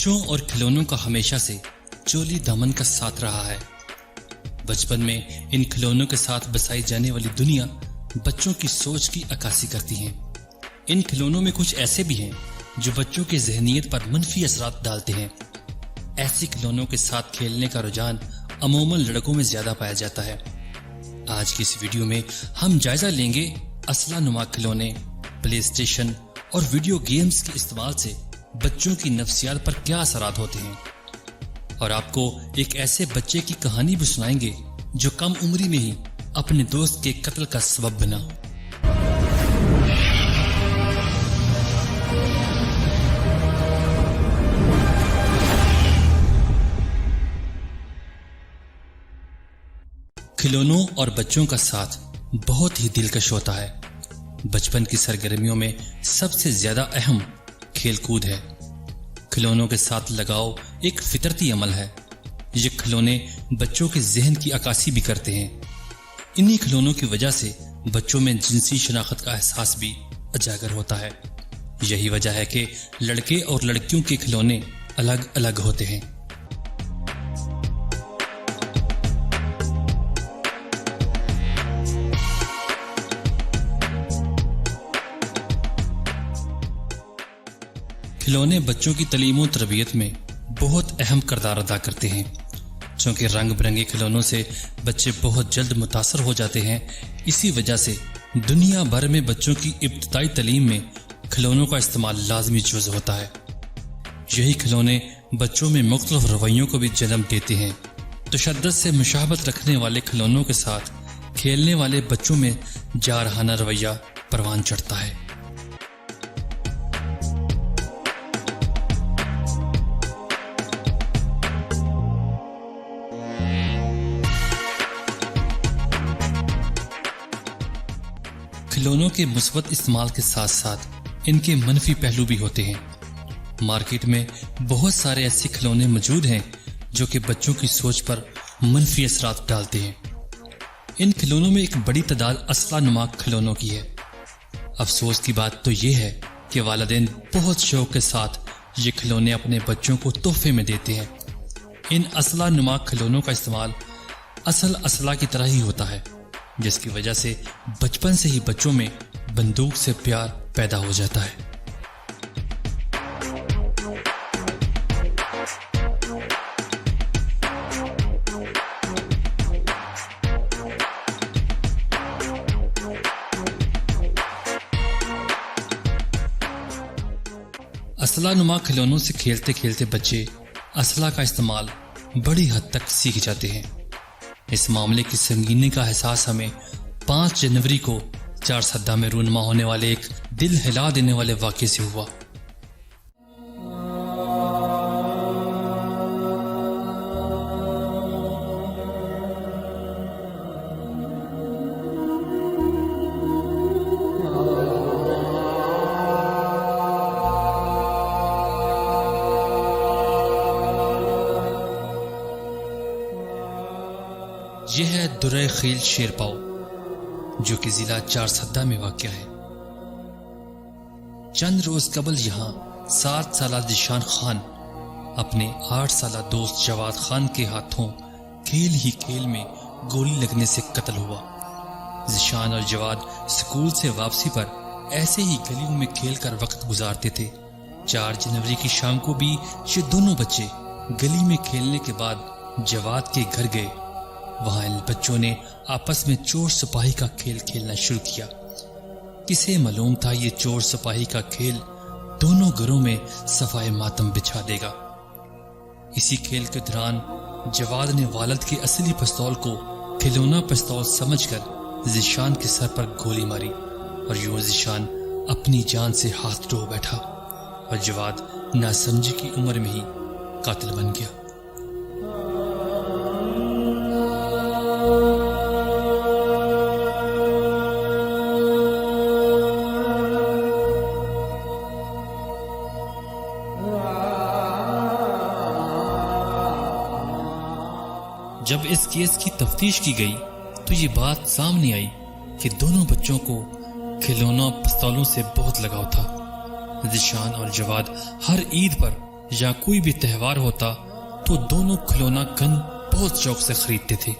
बच्चों और खिलौनों का हमेशा से चोली दामन का साथ रहा है। बचपन में इन खिलौनों के साथ बसाई जाने वाली दुनिया बच्चों की सोच की अक्कासी करती है। इन खिलौनों में कुछ ऐसे भी हैं जो बच्चों की ज़हनियत पर मनफी असरात डालते हैं। ऐसे खिलौनों के साथ खेलने का रुझान अमूमन लड़कों में ज्यादा पाया जाता है। आज की इस वीडियो में हम जायजा लेंगे असला नुमा खिलौने, प्ले स्टेशन और वीडियो गेम्स के इस्तेमाल से बच्चों की नफ्सियात पर क्या असरात होते हैं, और आपको एक ऐसे बच्चे की कहानी भी सुनाएंगे जो कम उम्री में ही अपने दोस्त के कत्ल का सबब बना। खिलौनों और बच्चों का साथ बहुत ही दिलकश होता है। बचपन की सरगर्मियों में सबसे ज्यादा अहम खेलकूद है। खिलौनों के साथ लगाव एक फितरती अमल है। ये खिलौने बच्चों के जहन की अक्कासी भी करते हैं। इन्हीं खिलौनों की वजह से बच्चों में जिनसी शनाख्त का एहसास भी उजागर होता है। यही वजह है कि लड़के और लड़कियों के खिलौने अलग अलग होते हैं। खिलौने बच्चों की तालीम और तरबियत में बहुत अहम किरदार अदा करते हैं। चूँकि रंग बिरंगे खिलौनों से बच्चे बहुत जल्द मुतासर हो जाते हैं, इसी वजह से दुनिया भर में बच्चों की इब्तिदाई तालीम में खिलौनों का इस्तेमाल लाजमी जुज़ होता है। यही खिलौने बच्चों में मुख्तलिफ रवैयों को भी जन्म देते हैं। तशद्दुद से मुशाहबत रखने वाले खिलौनों के साथ खेलने वाले बच्चों में जारहाना रवैया परवान चढ़ता है। खिलौनों के मुस्बत इस्तेमाल के साथ साथ इनके मनफी पहलू भी होते हैं। मार्केट में बहुत सारे ऐसे खिलौने मौजूद हैं जो कि बच्चों की सोच पर मनफी असरात डालते हैं। इन खिलौनों में एक बड़ी तादाद असला नुमा खिलौनों की है। अफसोस की बात तो यह है कि वालिदैन बहुत शौक के साथ ये खिलौने अपने बच्चों को तोहफे में देते हैं। इन असला नुमा खिलौनों का इस्तेमाल असल असला की तरह ही होता है, जिसकी वजह से बचपन से ही बच्चों में बंदूक से प्यार पैदा हो जाता है। असला नुमा खिलौनों से खेलते खेलते बच्चे असला का इस्तेमाल बड़ी हद तक सीख जाते हैं। इस मामले की संगीनी का एहसास हमें 5 जनवरी को चारसद्दा में रूनुमा होने वाले एक दिल हिला देने वाले वाक़े से हुआ। यह है दुर्रे खील शेरपाव, जो कि जिला चारसद्दा में वाक़ है। चंद रोज कबल यहाँ 7 साला ज़िशान खान अपने 8 साला दोस्त जवाद खान के हाथों खेल ही खेल में गोली लगने से कत्ल हुआ। ज़िशान और जवाद स्कूल से वापसी पर ऐसे ही गलियों में खेलकर वक्त गुजारते थे। 4 जनवरी की शाम को भी ये दोनों बच्चे गली में खेलने के बाद जवाद के घर गए। वहां इन बच्चों ने आपस में चोर सिपाही का खेल खेलना शुरू किया। किसे मालूम था ये चोर सिपाही का खेल दोनों घरों में सफाए मातम बिछा देगा। इसी खेल के दौरान जवाद ने वालिद के असली पिस्तौल को खिलौना पिस्तौल समझकर ज़िशान के सर पर गोली मारी और यूं ज़िशान अपनी जान से हाथ धो बैठा और जवाद नासमझी की उम्र में ही कातिल बन गया। जब इस केस की तफ्तीश की गई तो ये बात सामने आई कि दोनों बच्चों को खिलौना पिस्तौलों से बहुत लगाव था। ज़िशान और जवाद हर ईद पर या कोई भी त्यौहार होता तो दोनों खिलौना गन बहुत शौक से खरीदते थे।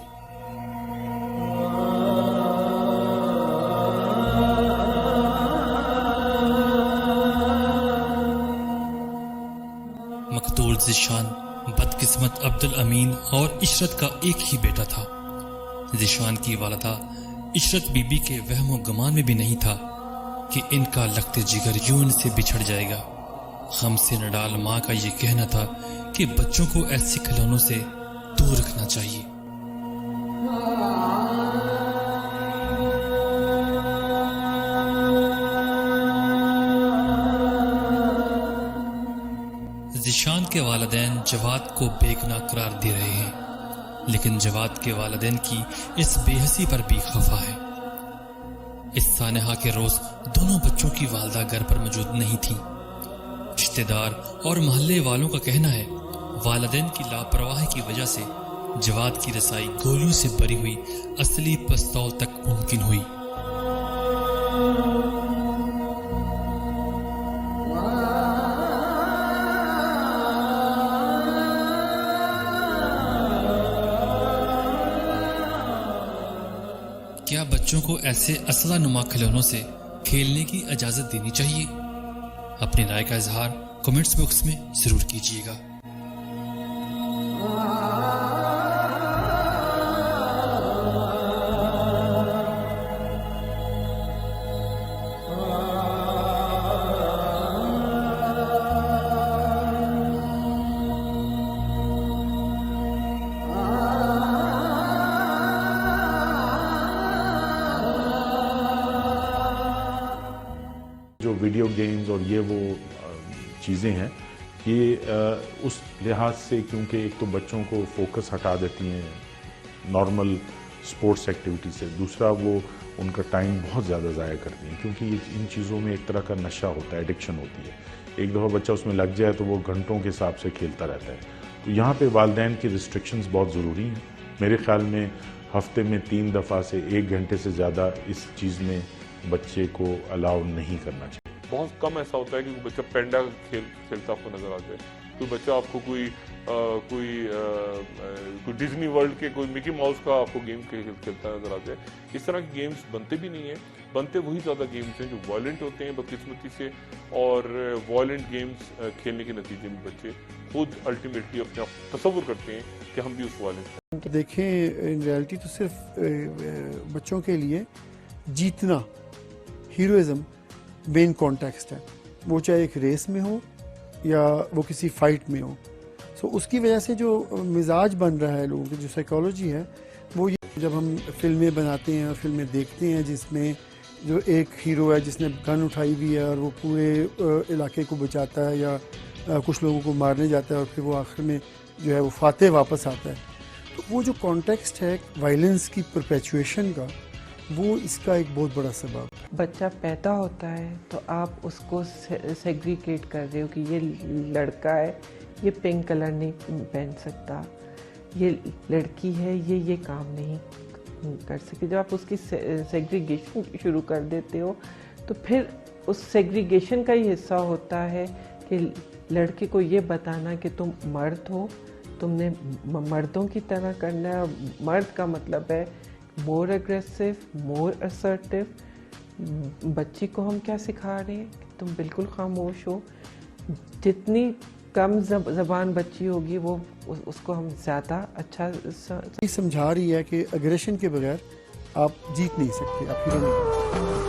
मकतूल ज़ीशान बदकिस्मत अब्दुल अमीन और इशरत का एक ही बेटा था। ज़ीशान की वालिदा इशरत बीबी के वहमो गमान में भी नहीं था कि इनका लखते जिगर यूं इनसे बिछड़ जाएगा। गम से नडाल माँ का ये कहना था कि बच्चों को ऐसे खिलौनों से दूर रखना चाहिए। ज़ीशान के वालिदैन जवाद को बेगुनाह करार दे रहे हैं, लेकिन जवाद के वालिदैन की इस बेहसी पर भी खफा है। इस सानहा के रोज दोनों बच्चों की वालिदा घर पर मौजूद नहीं थी। रिश्तेदार और मोहल्ले वालों का कहना है वालिदैन की लापरवाही की वजह से जवाद की रसाई गोलियों से भरी हुई असली पिस्तौल तक मुमकिन हुई। क्या बच्चों को ऐसे असला नुमा खिलौनों से खेलने की इजाजत देनी चाहिए? अपनी राय का इजहार कमेंट्स बॉक्स में जरूर कीजिएगा। जो वीडियो गेम्स और ये वो चीज़ें हैं ये उस लिहाज से, क्योंकि एक तो बच्चों को फोकस हटा देती हैं नॉर्मल स्पोर्ट्स एक्टिविटी से, दूसरा वो उनका टाइम बहुत ज़्यादा ज़ाया करती हैं, क्योंकि इन चीज़ों में एक तरह का नशा होता है, एडिक्शन होती है। एक दफ़ा बच्चा उसमें लग जाए तो वो घंटों के हिसाब से खेलता रहता है। तो यहाँ पे वालिदैन की रिस्ट्रिक्शंस बहुत ज़रूरी हैं। मेरे ख्याल में हफ्ते में 3 दफ़ा से 1 घंटे से ज़्यादा इस चीज़ में बच्चे को अलाउ नहीं करना चाहिए। बहुत कम ऐसा होता है कि बच्चा पेंडा खेलता आपको नजर आ जाए, कोई बच्चा आपको कोई डिज्नी वर्ल्ड के कोई मिकी माउस का आपको गेम खेलता नजर आ जाए। इस तरह के गेम्स बनते भी नहीं है। बनते वही ज़्यादा गेम्स हैं जो वायलेंट होते हैं बदकिस्मती से, और वायलेंट गेम्स खेलने के नतीजे में बच्चे खुद अल्टीमेटली अपने आप तसव्वुर करते हैं कि हम भी उस वायलेंस। देखें, इन रियलिटी तो सिर्फ बच्चों के लिए जीतना, हीरोइज्म मेन कॉन्टेक्स्ट है, वो चाहे एक रेस में हो या वो किसी फाइट में हो। सो उसकी वजह से जो मिजाज बन रहा है लोगों की, जो साइकोलॉजी है, वो ये जब हम फिल्में बनाते हैं और फिल्में देखते हैं जिसमें जो एक हीरो है जिसने गन उठाई हुई है और वो पूरे इलाके को बचाता है या कुछ लोगों को मारने जाता है और फिर वो आखिर में जो है वो फातेह वापस आता है, तो वो जो कॉन्टेक्स्ट है वायलेंस की परपेचुएशन का, वो इसका एक बहुत बड़ा सबब है। बच्चा पैदा होता है तो आप उसको सेग्रीगेट कर रहे हो कि ये लड़का है, ये पिंक कलर नहीं पहन सकता, ये लड़की है, ये काम नहीं कर सकती। जब आप उसकी सेग्रीगेशन शुरू कर देते हो तो फिर उस सेग्रीगेशन का ही हिस्सा होता है कि लड़के को ये बताना कि तुम मर्द हो, तुमने मर्दों की तरह करना है। मर्द का मतलब है मोर एग्रेसिव, मोर असर्टिव। बच्ची को हम क्या सिखा रहे हैं कि तुम बिल्कुल खामोश हो। जितनी कम ज़बान बच्ची होगी वो उसको हम ज़्यादा अच्छा समझा रही है कि एग्रेशन के बगैर आप जीत नहीं सकते, आप हीरो नहीं।